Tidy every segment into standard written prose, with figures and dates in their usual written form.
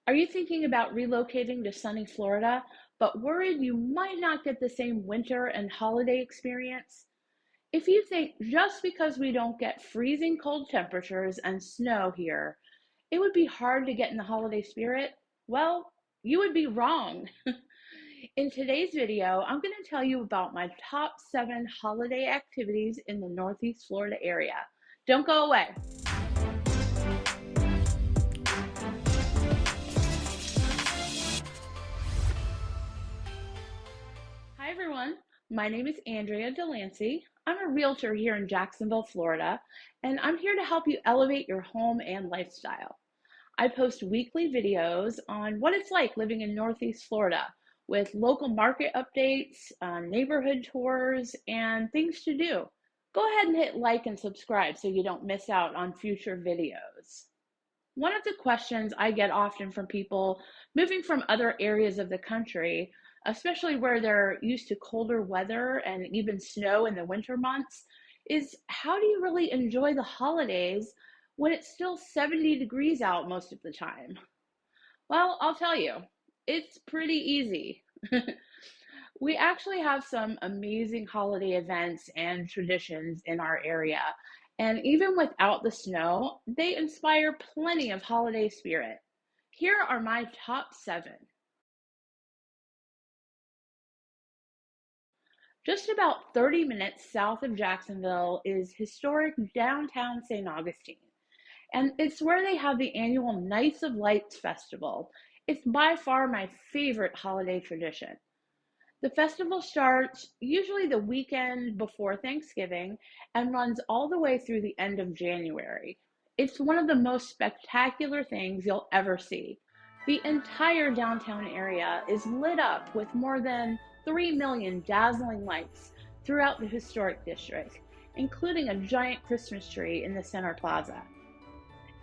Are you thinking about relocating to sunny Florida, but worried you might not get the same winter and holiday experience? If you think just because we don't get freezing cold temperatures and snow here, it would be hard to get in the holiday spirit, well, you would be wrong. In today's video, I'm going to tell you about my top 7 holiday activities in the Northeast Florida area. Don't go away. Hi, everyone. My name is Andrea Delancey. I'm a realtor here in Jacksonville, Florida, and I'm here to help you elevate your home and lifestyle. I post weekly videos on what it's like living in Northeast Florida with local market updates, neighborhood tours, and things to do. Go ahead and hit like and subscribe so you don't miss out on future videos. One of the questions I get often from people moving from other areas of the country, especially where they're used to colder weather and even snow in the winter months, is how do you really enjoy the holidays when it's still 70 degrees out most of the time? Well, I'll tell you, it's pretty easy. We actually have some amazing holiday events and traditions in our area. And even without the snow, they inspire plenty of holiday spirit. Here are my top 7. Just about 30 minutes south of Jacksonville is historic downtown St. Augustine. And it's where they have the annual Nights of Lights festival. It's by far my favorite holiday tradition. The festival starts usually the weekend before Thanksgiving and runs all the way through the end of January. It's one of the most spectacular things you'll ever see. The entire downtown area is lit up with more than 3 million dazzling lights throughout the historic district, including a giant Christmas tree in the center plaza.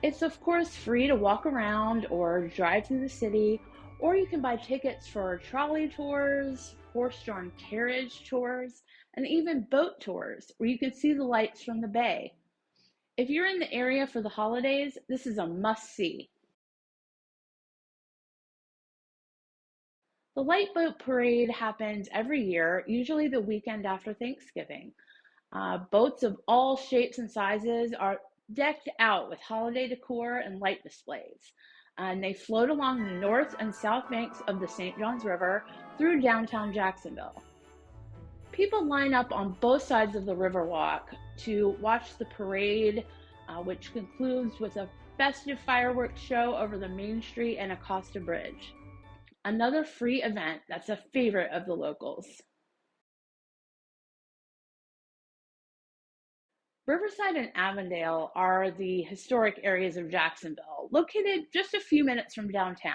It's of course free to walk around or drive through the city, or you can buy tickets for trolley tours, horse-drawn carriage tours, and even boat tours where you can see the lights from the bay. If you're in the area for the holidays, this is a must-see. The Light Boat Parade happens every year, usually the weekend after Thanksgiving. Boats of all shapes and sizes are decked out with holiday decor and light displays. And they float along the north and south banks of the St. Johns River through downtown Jacksonville. People line up on both sides of the Riverwalk to watch the parade, which concludes with a festive fireworks show over the Main Street and Acosta Bridge. Another free event that's a favorite of the locals. Riverside and Avondale are the historic areas of Jacksonville, located just a few minutes from downtown.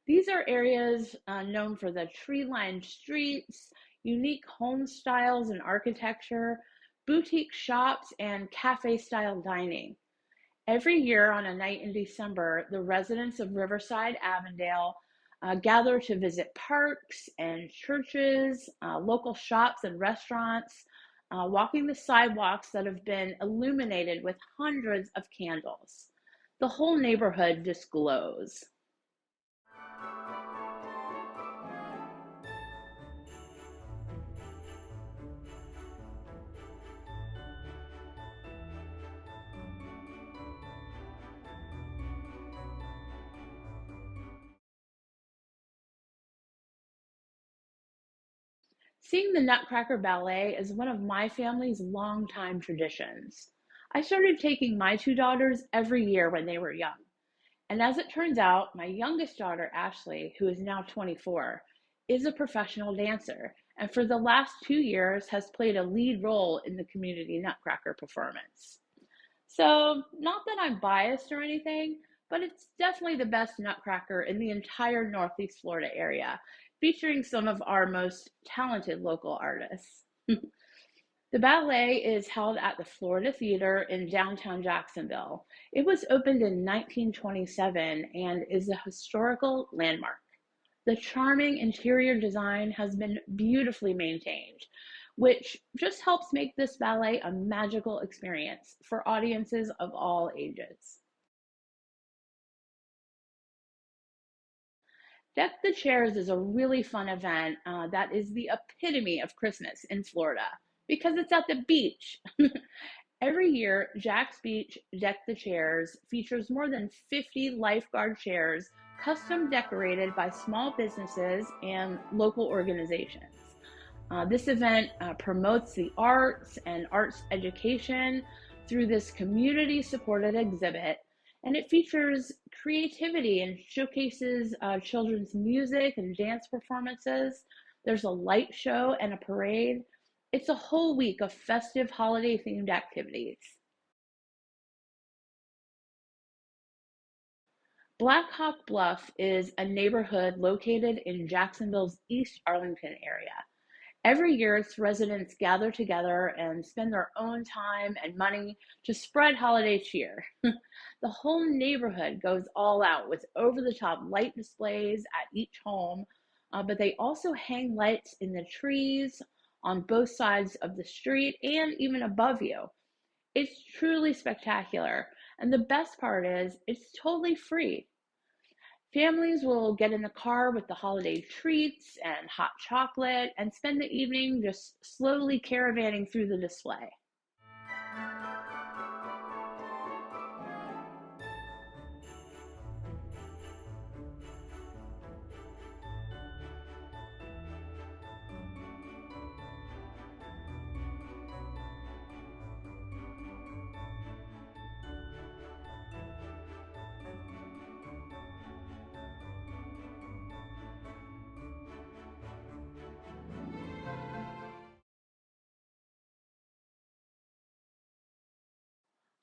These are areas known for the tree-lined streets, unique home styles and architecture, boutique shops, and cafe-style dining. Every year on a night in December, the residents of Riverside, Avondale gather to visit parks and churches, local shops and restaurants, walking the sidewalks that have been illuminated with hundreds of candles. The whole neighborhood just glows. Seeing the Nutcracker Ballet is one of my family's longtime traditions. I started taking my 2 daughters every year when they were young. And as it turns out, my youngest daughter, Ashley, who is now 24, is a professional dancer, and for the last 2 years has played a lead role in the community Nutcracker performance. So, not that I'm biased or anything, but it's definitely the best Nutcracker in the entire Northeast Florida area, featuring some of our most talented local artists. The ballet is held at the Florida Theater in downtown Jacksonville. It was opened in 1927 and is a historical landmark. The charming interior design has been beautifully maintained, which just helps make this ballet a magical experience for audiences of all ages. Deck the Chairs is a really fun event that is the epitome of Christmas in Florida because it's at the beach. Every year, Jack's Beach Deck the Chairs features more than 50 lifeguard chairs custom decorated by small businesses and local organizations. This event promotes the arts and arts education through this community supported exhibit, and it features creativity and showcases children's music and dance performances. There's a light show and a parade. It's a whole week of festive holiday themed activities. Black Hawk Bluff is a neighborhood located in Jacksonville's East Arlington area. Every year, its residents gather together and spend their own time and money to spread holiday cheer. The whole neighborhood goes all out with over the top light displays at each home, but they also hang lights in the trees on both sides of the street and even above you. It's truly spectacular. And the best part is, it's totally free. Families will get in the car with the holiday treats and hot chocolate and spend the evening just slowly caravanning through the display.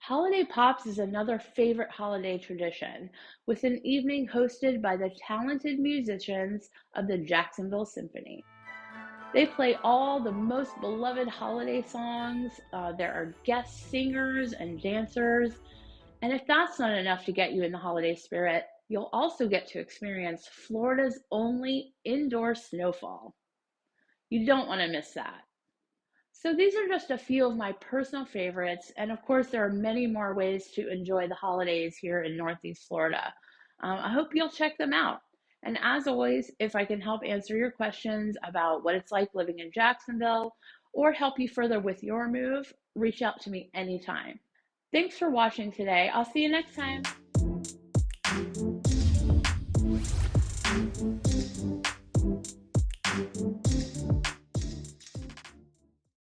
Holiday Pops is another favorite holiday tradition, with an evening hosted by the talented musicians of the Jacksonville Symphony. They play all the most beloved holiday songs. There are guest singers and dancers. And if that's not enough to get you in the holiday spirit, you'll also get to experience Florida's only indoor snowfall. You don't want to miss that. So, these are just a few of my personal favorites. And of course, there are many more ways to enjoy the holidays here in Northeast Florida. I hope you'll check them out. And as always, if I can help answer your questions about what it's like living in Jacksonville or help you further with your move, reach out to me anytime. Thanks for watching today. I'll see you next time.